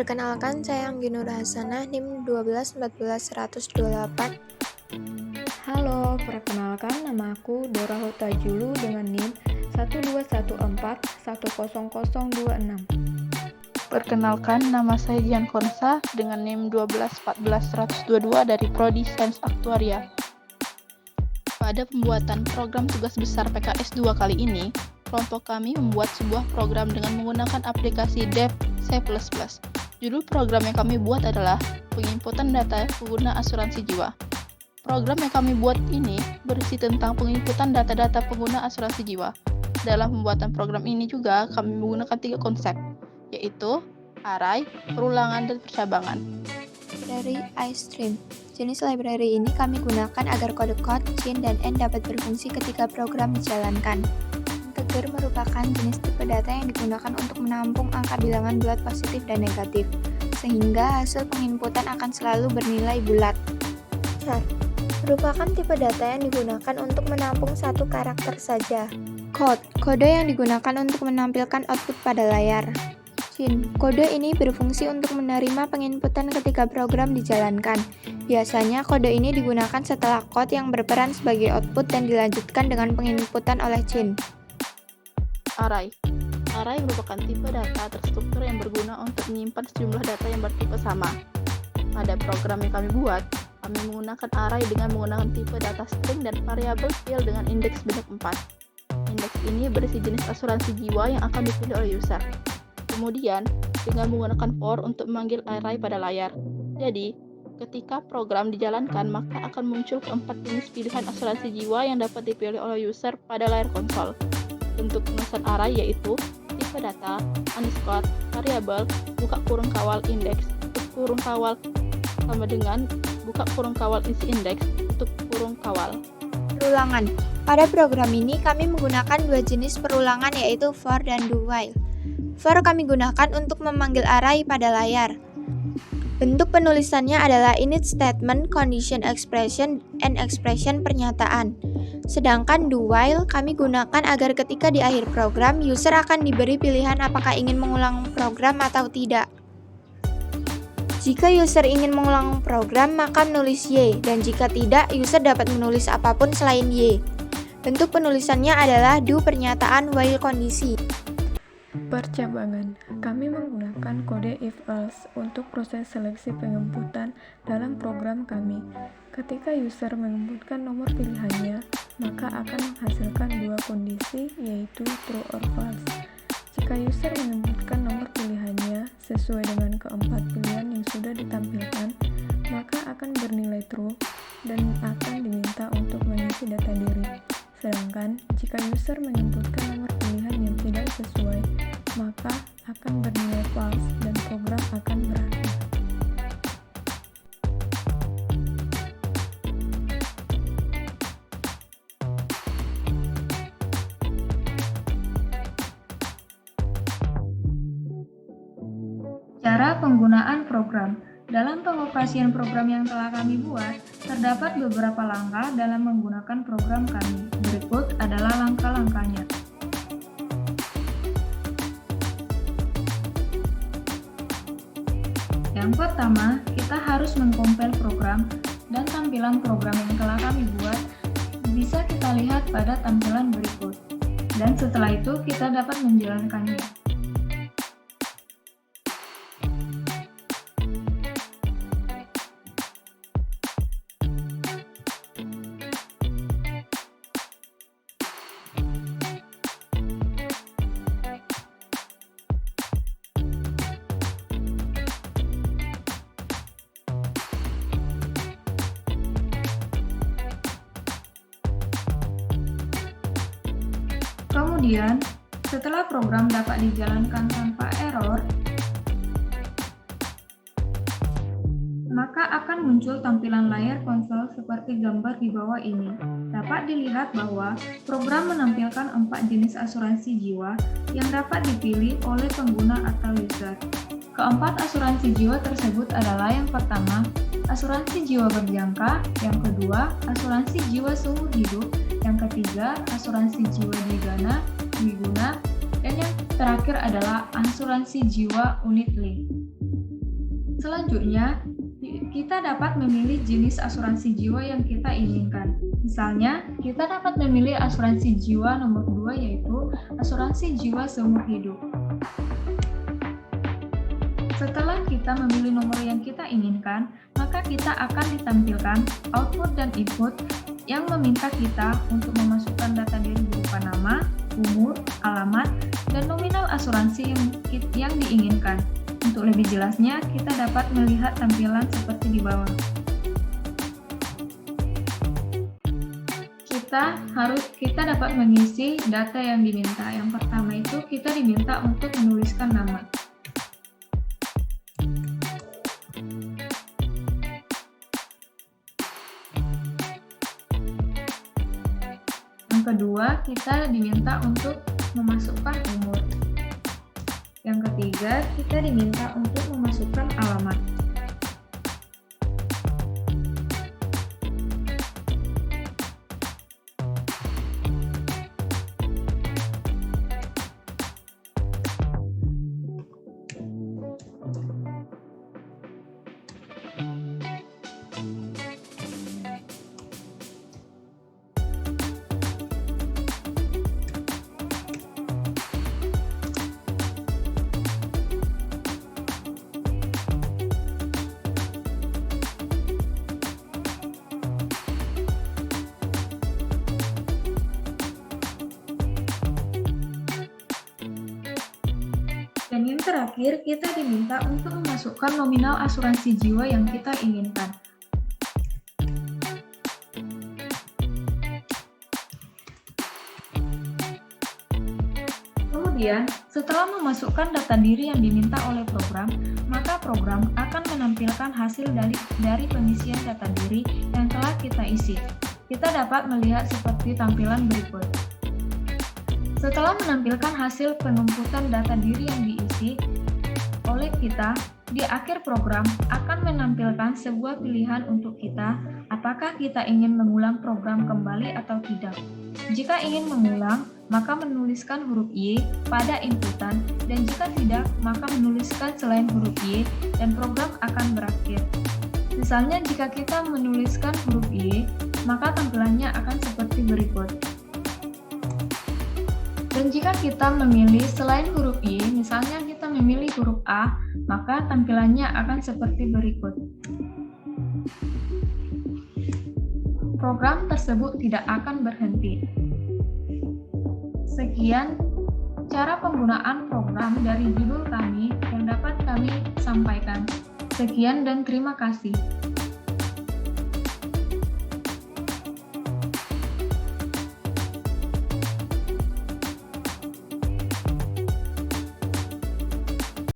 Perkenalkan, saya Anggi Nur Hasanah, NIM 1214128. Halo, perkenalkan nama aku Dora Hutajulu dengan NIM 121410026. Perkenalkan, nama saya Dian Konsa dengan NIM 1214122 dari Prodi Sains Aktuaria. Pada pembuatan program tugas besar PKS 2 kali ini, kelompok kami membuat sebuah program dengan menggunakan aplikasi Dev C++. Judul program yang kami buat adalah penginputan data pengguna asuransi jiwa. Program yang kami buat ini berisi tentang penginputan data-data pengguna asuransi jiwa. Dalam pembuatan program ini juga kami menggunakan 3 konsep, yaitu array, perulangan, dan percabangan. Dari iStream. Jenis library ini kami gunakan agar kode-kode, chain, dan end dapat berfungsi ketika program dijalankan. Integer merupakan jenis tipe data yang digunakan untuk menampung angka bilangan bulat positif dan negatif, sehingga hasil penginputan akan selalu bernilai bulat. Char merupakan tipe data yang digunakan untuk menampung satu karakter saja. Kode yang digunakan untuk menampilkan output pada layar. Chain, kode ini berfungsi untuk menerima penginputan ketika program dijalankan. Biasanya kode ini digunakan setelah kode yang berperan sebagai output dan dilanjutkan dengan penginputan oleh chain. Array merupakan tipe data terstruktur yang berguna untuk menyimpan sejumlah data yang bertipe sama. Pada program yang kami buat, kami menggunakan array dengan menggunakan tipe data string dan variabel field dengan indeks bintang 4. Indeks ini berisi jenis asuransi jiwa yang akan dipilih oleh user. Kemudian, dengan menggunakan for untuk memanggil array pada layar. Jadi, ketika program dijalankan, maka akan muncul keempat jenis pilihan asuransi jiwa yang dapat dipilih oleh user pada layar konsol. Bentuk penulisan array yaitu tipe data, underscore, variabel, buka kurung kawal indeks, tutup kurung kawal sama dengan buka kurung kawal isi indeks, tutup kurung kawal. Perulangan. Pada program ini kami menggunakan 2 jenis perulangan yaitu for dan do while. For kami gunakan untuk memanggil array pada layar. Bentuk penulisannya adalah init statement, condition expression, and expression pernyataan. Sedangkan do while kami gunakan agar ketika di akhir program, user akan diberi pilihan apakah ingin mengulang program atau tidak. Jika user ingin mengulang program, maka menulis Y, dan jika tidak, user dapat menulis apapun selain Y. Bentuk penulisannya adalah do pernyataan while kondisi. Percabangan, kami menggunakan kode if-else untuk proses seleksi penginputan dalam program kami. Ketika user menginputkan nomor pilihannya, maka akan menghasilkan 2 kondisi, yaitu true or false. Jika user menginputkan nomor pilihannya sesuai dengan keempat pilihan yang sudah ditampilkan, maka akan bernilai true dan akan diminta untuk mengisi data diri. Sedangkan jika user menginputkan nomor pilihan yang tidak sesuai, maka akan bernilai false dan program akan berakhir. Cara penggunaan program. Dalam pengoperasian program yang telah kami buat, terdapat beberapa langkah dalam menggunakan program kami. Berikut adalah langkah-langkahnya. Yang pertama, kita harus mengkompil program dan tampilan program yang telah kami buat bisa kita lihat pada tampilan berikut. Dan setelah itu, kita dapat menjalankannya. Kemudian, setelah program dapat dijalankan tanpa error, maka akan muncul tampilan layar konsol seperti gambar di bawah ini. Dapat dilihat bahwa program menampilkan 4 jenis asuransi jiwa yang dapat dipilih oleh pengguna atau user. Keempat asuransi jiwa tersebut adalah yang pertama, asuransi jiwa berjangka, yang kedua, asuransi jiwa seumur hidup, yang ketiga, asuransi jiwa dwiguna, dan yang terakhir adalah asuransi jiwa unit link. Selanjutnya, kita dapat memilih jenis asuransi jiwa yang kita inginkan. Misalnya, kita dapat memilih asuransi jiwa nomor 2 yaitu asuransi jiwa seumur hidup. Setelah kita memilih nomor yang kita inginkan, maka kita akan ditampilkan output dan input yang meminta kita untuk memasukkan data diri berupa nama, umur, alamat, dan nominal asuransi yang diinginkan. Untuk lebih jelasnya, kita dapat melihat tampilan seperti di bawah. Kita dapat mengisi data yang diminta. Yang pertama itu kita diminta untuk menuliskan nama. Yang kedua, kita diminta untuk memasukkan umur. Yang ketiga, kita diminta untuk memasukkan alamat. Dan yang terakhir, kita diminta untuk memasukkan nominal asuransi jiwa yang kita inginkan. Kemudian, setelah memasukkan data diri yang diminta oleh program, maka program akan menampilkan hasil dari pengisian data diri yang telah kita isi. Kita dapat melihat seperti tampilan berikut. Setelah menampilkan hasil penginputan data diri yang diisi oleh kita, di akhir program akan menampilkan sebuah pilihan untuk kita, apakah kita ingin mengulang program kembali atau tidak. Jika ingin mengulang, maka menuliskan huruf Y pada inputan, dan jika tidak, maka menuliskan selain huruf Y, dan program akan berakhir. Misalnya, jika kita menuliskan huruf Y, maka tampilannya akan seperti berikut. Dan jika kita memilih selain huruf Y, misalnya kita memilih huruf A, maka tampilannya akan seperti berikut. Program tersebut tidak akan berhenti. Sekian cara penggunaan program dari judul kami yang dapat kami sampaikan. Sekian dan terima kasih.